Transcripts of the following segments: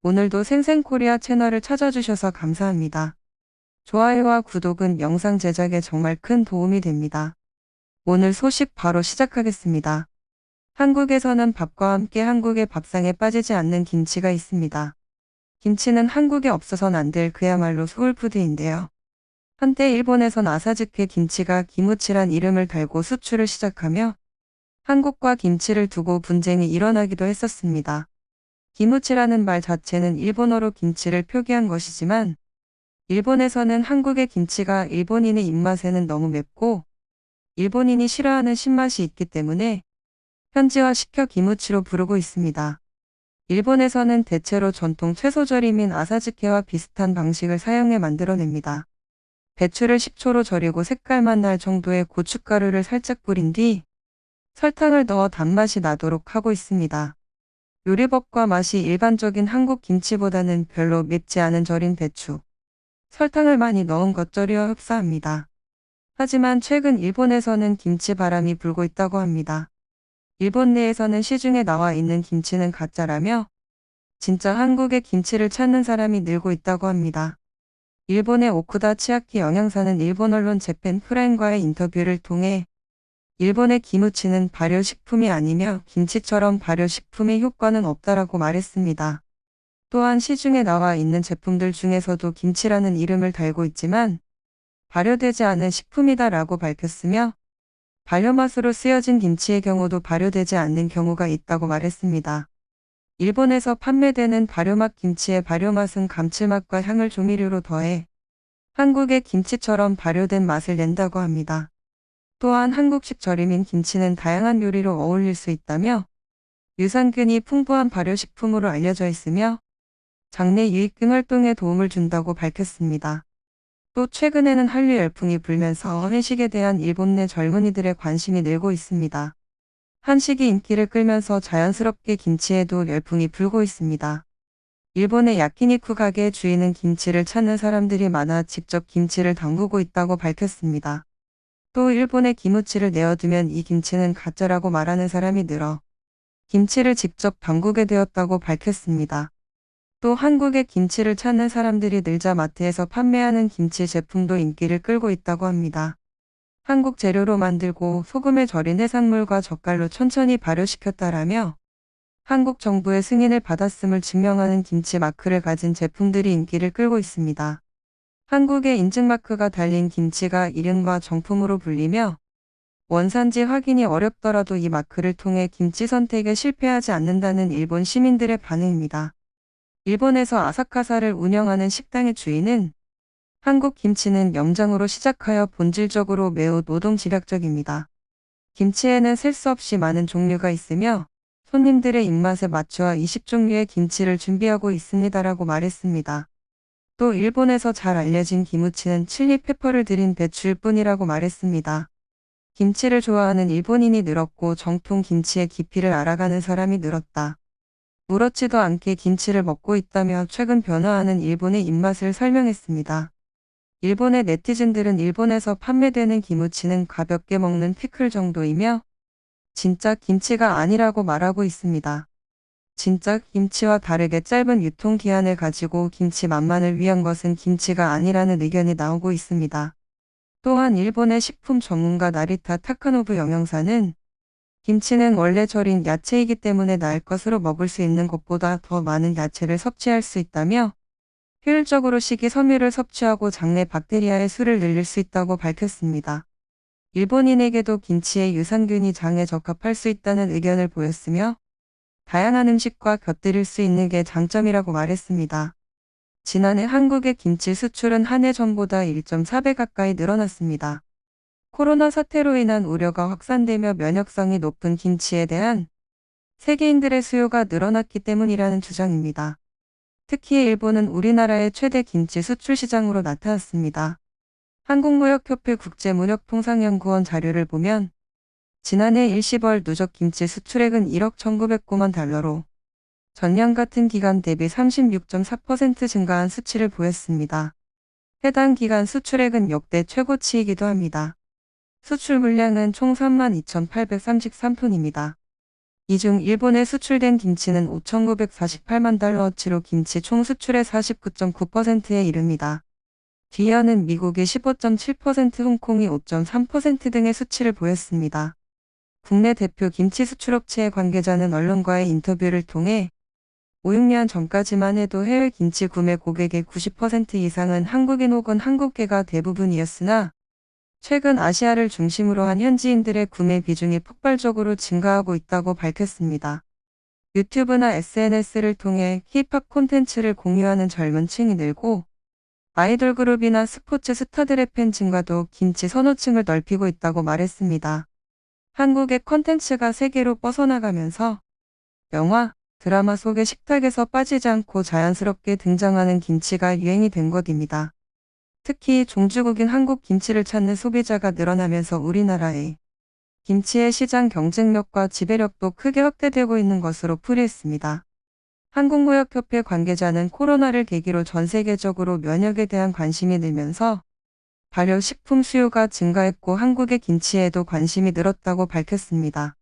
오늘도 생생코리아 채널을 찾아주셔서 감사합니다. 좋아요와 구독은 영상 제작에 정말 큰 도움이 됩니다. 오늘 소식 바로 시작하겠습니다. 한국에서는 밥과 함께 한국의 밥상에 빠지지 않는 김치가 있습니다. 김치는 한국에 없어서는 안 될 그야말로 소울푸드인데요. 한때 일본에선 아사즈케 김치가 기무치란 이름을 달고 수출을 시작하며 한국과 김치를 두고 분쟁이 일어나기도 했었습니다. 기무치라는 말 자체는 일본어로 김치를 표기한 것이지만 일본에서는 한국의 김치가 일본인의 입맛에는 너무 맵고 일본인이 싫어하는 신맛이 있기 때문에 현지화시켜 기무치로 부르고 있습니다. 일본에서는 대체로 전통 채소절임인 아사즈케와 비슷한 방식을 사용해 만들어냅니다. 배추를 식초로 절이고 색깔만 날 정도의 고춧가루를 살짝 뿌린 뒤 설탕을 넣어 단맛이 나도록 하고 있습니다. 요리법과 맛이 일반적인 한국 김치보다는 별로 맵지 않은 절인 배추, 설탕을 많이 넣은 겉절이와 흡사합니다. 하지만 최근 일본에서는 김치 바람이 불고 있다고 합니다. 일본 내에서는 시중에 나와 있는 김치는 가짜라며 진짜 한국의 김치를 찾는 사람이 늘고 있다고 합니다. 일본의 오쿠다 치아키 영양사는 일본 언론 재팬 프라임과의 인터뷰를 통해 일본의 기무치는 발효식품이 아니며 김치처럼 발효식품의 효과는 없다라고 말했습니다. 또한 시중에 나와 있는 제품들 중에서도 김치라는 이름을 달고 있지만 발효되지 않은 식품이다라고 밝혔으며 발효맛으로 쓰여진 김치의 경우도 발효되지 않는 경우가 있다고 말했습니다. 일본에서 판매되는 발효맛 김치의 발효맛은 감칠맛과 향을 조미료로 더해 한국의 김치처럼 발효된 맛을 낸다고 합니다. 또한 한국식 절임인 김치는 다양한 요리로 어울릴 수 있다며 유산균이 풍부한 발효식품으로 알려져 있으며 장내 유익균 활동에 도움을 준다고 밝혔습니다. 또 최근에는 한류 열풍이 불면서 한식에 대한 일본 내 젊은이들의 관심이 늘고 있습니다. 한식이 인기를 끌면서 자연스럽게 김치에도 열풍이 불고 있습니다. 일본의 야키니쿠 가게의 주인은 김치를 찾는 사람들이 많아 직접 김치를 담그고 있다고 밝혔습니다. 또 일본의 기무치를 내어두면 이 김치는 가짜라고 말하는 사람이 늘어 김치를 직접 담그게 되었다고 밝혔습니다. 또 한국의 김치를 찾는 사람들이 늘자 마트에서 판매하는 김치 제품도 인기를 끌고 있다고 합니다. 한국 재료로 만들고 소금에 절인 해산물과 젓갈로 천천히 발효시켰다라며 한국 정부의 승인을 받았음을 증명하는 김치 마크를 가진 제품들이 인기를 끌고 있습니다. 한국의 인증마크가 달린 김치가 이른바 정품으로 불리며 원산지 확인이 어렵더라도 이 마크를 통해 김치 선택에 실패하지 않는다는 일본 시민들의 반응입니다. 일본에서 아사카사를 운영하는 식당의 주인은 한국 김치는 염장으로 시작하여 본질적으로 매우 노동집약적입니다. 김치에는 셀 수 없이 많은 종류가 있으며 손님들의 입맛에 맞춰 20종류의 김치를 준비하고 있습니다라고 말했습니다. 또 일본에서 잘 알려진 기무치는 칠리 페퍼를 들인 배추일 뿐이라고 말했습니다. 김치를 좋아하는 일본인이 늘었고 정통 김치의 깊이를 알아가는 사람이 늘었다. 무렇지도 않게 김치를 먹고 있다며 최근 변화하는 일본의 입맛을 설명했습니다. 일본의 네티즌들은 일본에서 판매되는 기무치는 가볍게 먹는 피클 정도이며 진짜 김치가 아니라고 말하고 있습니다. 진짜 김치와 다르게 짧은 유통기한을 가지고 김치 맛만을 위한 것은 김치가 아니라는 의견이 나오고 있습니다. 또한 일본의 식품 전문가 나리타 타카노부 영양사는 김치는 원래 절인 야채이기 때문에 날 것으로 먹을 수 있는 것보다 더 많은 야채를 섭취할 수 있다며 효율적으로 식이섬유를 섭취하고 장내 박테리아의 수를 늘릴 수 있다고 밝혔습니다. 일본인에게도 김치의 유산균이 장에 적합할 수 있다는 의견을 보였으며 다양한 음식과 곁들일 수 있는 게 장점이라고 말했습니다. 지난해 한국의 김치 수출은 한 해 전보다 1.4배 가까이 늘어났습니다. 코로나 사태로 인한 우려가 확산되며 면역성이 높은 김치에 대한 세계인들의 수요가 늘어났기 때문이라는 주장입니다. 특히 일본은 우리나라의 최대 김치 수출 시장으로 나타났습니다. 한국무역협회 국제무역통상연구원 자료를 보면 지난해 일시벌 누적 김치 수출액은 1억 1909만 달러로 전년 같은 기간 대비 36.4% 증가한 수치를 보였습니다. 해당 기간 수출액은 역대 최고치이기도 합니다. 수출 물량은 총 32,833톤입니다. 이 중 일본에 수출된 김치는 5,948만 달러어치로 김치 총 수출의 49.9%에 이릅니다. 뒤이어는 미국이 15.7%, 홍콩이 5.3% 등의 수치를 보였습니다. 국내 대표 김치 수출업체의 관계자는 언론과의 인터뷰를 통해 5, 6년 전까지만 해도 해외 김치 구매 고객의 90% 이상은 한국인 혹은 한국계가 대부분이었으나 최근 아시아를 중심으로 한 현지인들의 구매 비중이 폭발적으로 증가하고 있다고 밝혔습니다. 유튜브나 SNS를 통해 K-팝 콘텐츠를 공유하는 젊은 층이 늘고 아이돌 그룹이나 스포츠 스타들의 팬 증가도 김치 선호층을 넓히고 있다고 말했습니다. 한국의 콘텐츠가 세계로 뻗어나가면서 영화, 드라마 속의 식탁에서 빠지지 않고 자연스럽게 등장하는 김치가 유행이 된 것입니다. 특히 종주국인 한국 김치를 찾는 소비자가 늘어나면서 우리나라의 김치의 시장 경쟁력과 지배력도 크게 확대되고 있는 것으로 풀이했습니다. 한국무역협회 관계자는 코로나를 계기로 전 세계적으로 면역에 대한 관심이 늘면서 발효식품 수요가 증가했고 한국의 김치에도 관심이 늘었다고 밝혔습니다.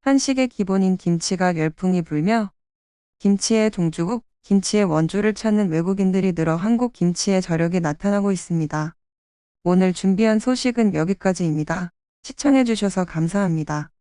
한식의 기본인 김치가 열풍이 불며 김치의 종주국, 김치의 원조를 찾는 외국인들이 늘어 한국 김치의 저력이 나타나고 있습니다. 오늘 준비한 소식은 여기까지입니다. 시청해주셔서 감사합니다.